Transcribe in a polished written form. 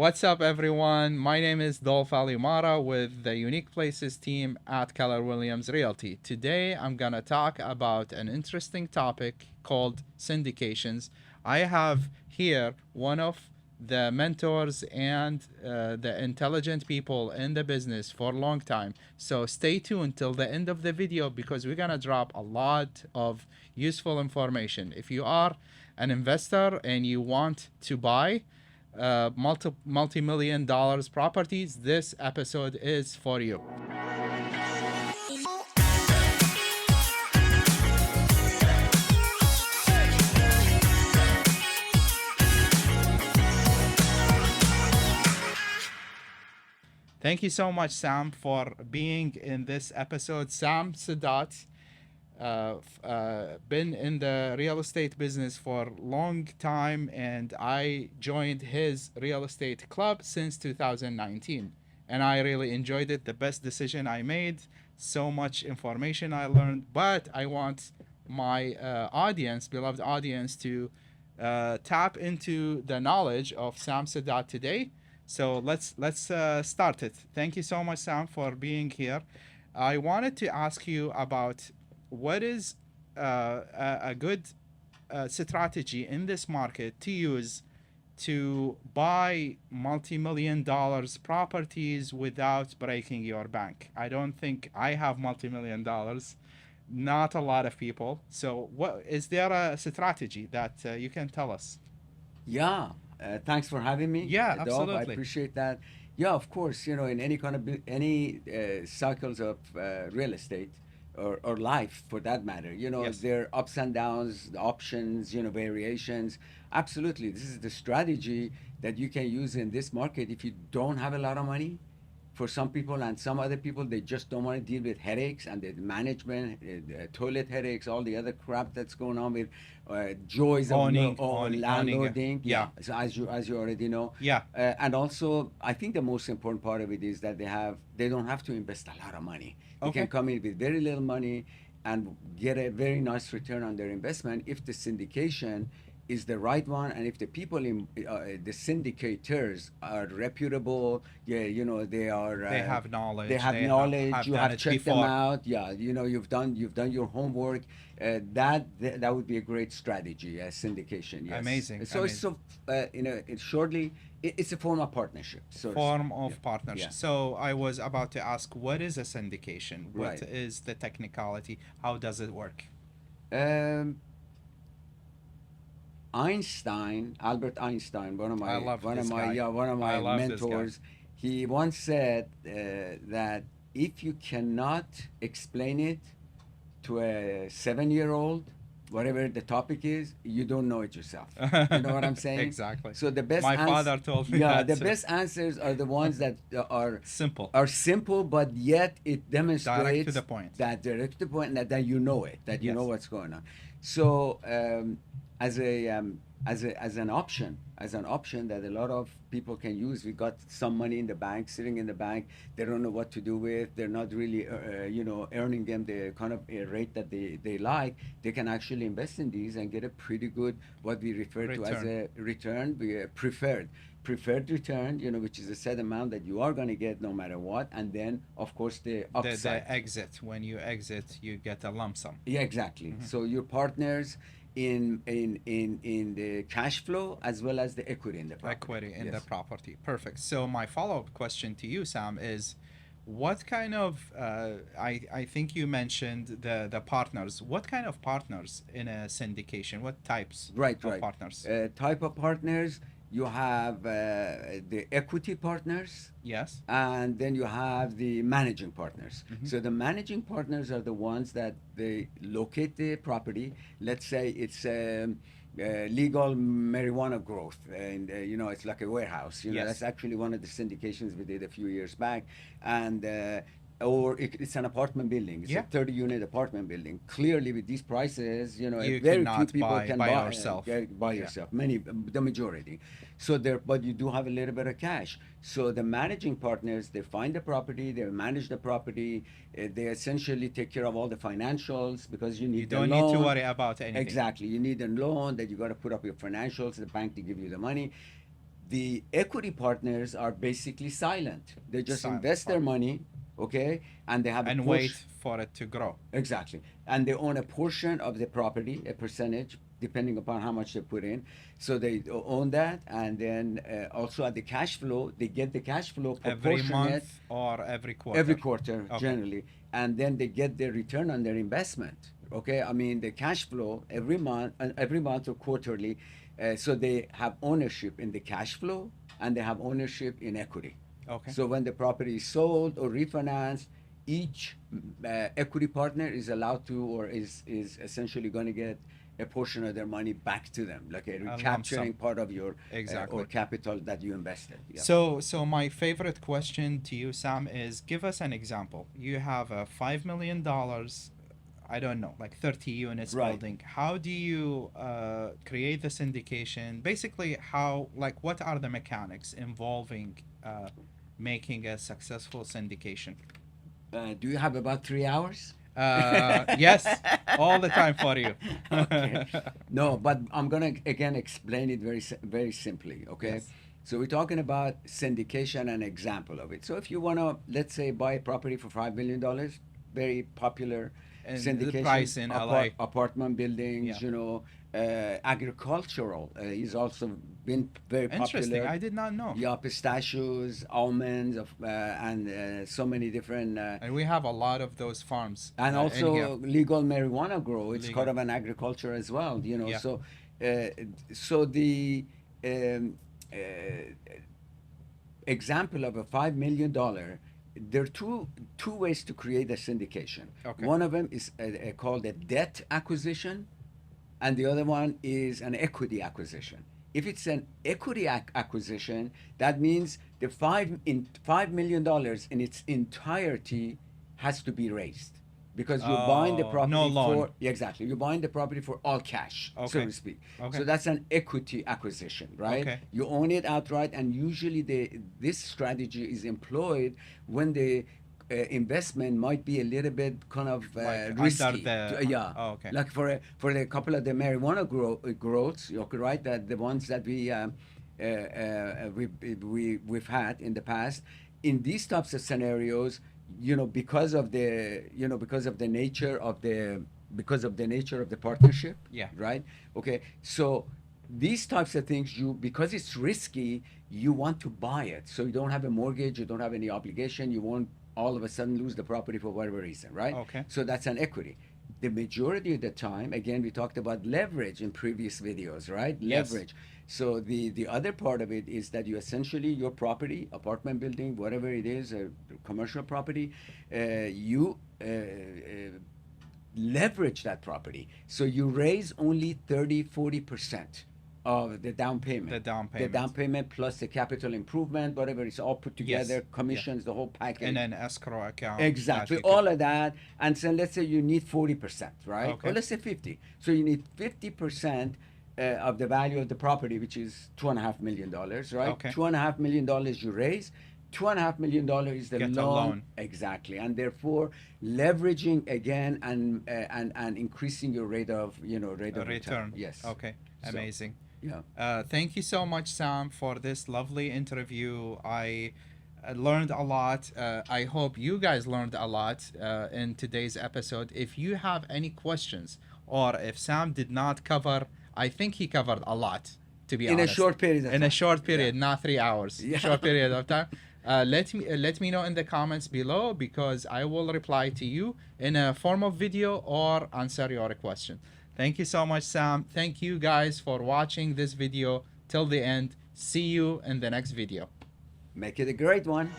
What's up, everyone? My name is Dolf Al Emara with the Unique Places team at Keller Williams Realty. Today, I'm going to talk about an interesting topic called syndications. I have here one of the mentors and the intelligent people in the business for a long time. So stay tuned till the end of the video because we're going to drop a lot of useful information. If you are an investor and you want to buy multi-million dollars properties, this episode is for you. Thank you so much, Sam, for being in this episode. Sam Sadat, been in the real estate business for a long time, and I joined his real estate club since 2019, and I really enjoyed it. The best decision I made, so much information I learned, but I want my beloved audience, to tap into the knowledge of Sam Sedat today. So let's start it. Thank you so much, Sam, for being here. I wanted to ask you about what is a good strategy in this market to use to buy multi-million dollars properties without breaking your bank. I don't think I have multi-million dollars, not a lot of people. So what is there a strategy that you can tell us? Yeah, thanks for having me. Yeah, Dolf. absolutely. I appreciate that. Yeah, of course, in any kind of any cycles of real estate or life for that matter, Yes. there are ups and downs, the options, variations. Absolutely. This is the strategy that you can use in this market if you don't have a lot of money. For some people and some other people, they just don't want to deal with headaches and the management, toilet headaches, all the other crap that's going on with joys Owning, of landlording. yeah. So as you already know. Yeah. And also, I think the most important part of it is that they don't have to invest a lot of money. They Okay. can come in with very little money and get a very nice return on their investment if the syndication is the right one, and if the people in the syndicators are reputable, they are. They have knowledge. They have They knowledge. have You done have it checked them before. out. Yeah, you've done your homework. That would be a great strategy. Syndication. Yes. Amazing, So it's shortly, it's a form of partnership. So Form of partnership. Yeah. So I was about to ask, what is a syndication? What Right. is the technicality? How does it work? Albert Einstein, one of my I love one this of my guy. yeah one of I my love this guy. mentors. He once said that if you cannot explain it to a 7-year-old, whatever the topic is, you don't know it yourself. You know what I'm saying? Exactly. So the best My father told me yeah, that the too. best answers are the ones that are Simple. but yet it demonstrates Direct to the point. that direct to the point, and that you know it, that you Yes. know what's going on. So as an option that a lot of people can use, we got some money in the bank, sitting in the bank. They don't know what to do with. They're not really earning them the kind of rate that they like. They can actually invest in these and get a pretty good, what we refer to as a return, preferred return, which is a set amount that you are going to get no matter what, and then of course the upside. The exit. When you exit, you get a lump sum. Yeah, exactly. So your partners in the cash flow as well as the equity in the property. Equity in Yes. the property. Perfect. So my follow-up question to you, Sam, is what kind of I think you mentioned the partners. What kind of partners in a syndication? What types Right. of partners? Type of partners, you have the equity partners, Yes. and then you have the managing partners. Mhm. So the managing partners are the ones that they locate the property. Let's say it's legal marijuana growth, and it's like a warehouse. Yes. That's actually one of the syndications we did a few years back, and or it's an apartment building. It's Yeah. a 30-unit apartment building. Clearly, with these prices, You very few cannot people buy can by buy yourself. by Yeah. yourself. The majority. So but you do have a little bit of cash. So the managing partners, they find the property, they manage the property, they essentially take care of all the financials because you need You the don't loan. need to worry about anything. Exactly. You need a loan that you got to put up your financials, the bank to give you the money. The equity partners are basically silent. They just Silent invest their partners. money, okay, and they have And a wait portion. for it to grow. Exactly. And they own a portion of the property, a percentage, depending upon how much they put in. So they own that. And then also at the cash flow, they get the cash flow Every proportionate month or every quarter? every quarter, Okay. generally. And then they get their return on their investment. Okay. I mean, the cash flow every month or quarterly. So they have ownership in the cash flow and they have ownership in equity. Okay. So when the property is sold or refinanced, each equity partner is allowed to, or is essentially going to get a portion of their money back to them, like a lump recapturing sum. part of your Exactly. or capital that you invested. Yeah. So my favorite question to you, Sam, is give us an example. You have a $5 million, I don't know, like 30 units Right. building. How do you create the syndication? Basically, what are the mechanics involving making a successful syndication? Do you have about 3 hours? Yes, all the time for you. Okay. No, but I'm gonna again explain it very simply. Okay. Yes. So we're talking about syndication, an example of it. So if you wanna, let's say, buy a property for $5 million, very popular And the syndication, price in LA. apartment buildings, Yeah. agricultural is also been very Interesting. popular. I did not know. Yeah, pistachios, almonds, and so many different. And we have a lot of those farms. And in also here. legal marijuana grow. It's Legal. part of an agriculture as well, Yeah. So the uh, example of a $5 million, there are two ways to create a syndication. Okay. One of them is called a debt acquisition, and the other one is an equity acquisition. If it's an equity acquisition, that means the $5 million in its entirety has to be raised, because you're buying the Oh, property no loan. for exactly. You're buying the property for all cash, so Okay. to speak. Okay. So that's an equity acquisition, right? Okay. You own it outright, and usually this strategy is employed when the investment might be a little bit kind of Like risky. under the- Yeah. oh, okay. Like for a couple of the marijuana growths, okay, right? That the ones that we've had in the past, in these types of scenarios, because of the nature of the partnership. Yeah. Right. Okay. So these types of things, because it's risky, you want to buy it, so you don't have a mortgage, you don't have any obligation, you won't all of a sudden lose the property for whatever reason, right? Okay. So that's an equity. The majority of the time, again, we talked about leverage in previous videos, right? Yes. Leverage. So the other part of it is that you essentially, your property, apartment building, whatever it is, a commercial property, you leverage that property. So you raise only 30-40% of the down payment. The down The payment. down payment plus the capital improvement, whatever, it's all put together, Yes. commissions, the whole package. And an escrow account. Exactly, that you all can- of that. And so let's say you need 40%, right? Okay. Or let's say 50. So you need 50% of the value of the property, which is $2.5 million, right? Okay. $2.5 million you raise. $2.5 million is the Get a loan. loan. Exactly, and therefore leveraging again and increasing your rate of return. Yes. Okay. So, Amazing. Yeah. Thank you so much, Sam, for this lovely interview. I learned a lot. I hope you guys learned a lot in today's episode. If you have any questions, or if Sam did not cover, I think he covered a lot, to be In honest. a short period of time. In a short period, Yeah. not 3 hours. Yeah. Short period of time. Let me know in the comments below, because I will reply to you in a form of video or answer your question. Thank you so much, Sam. Thank you guys for watching this video till the end. See you in the next video. Make it a great one.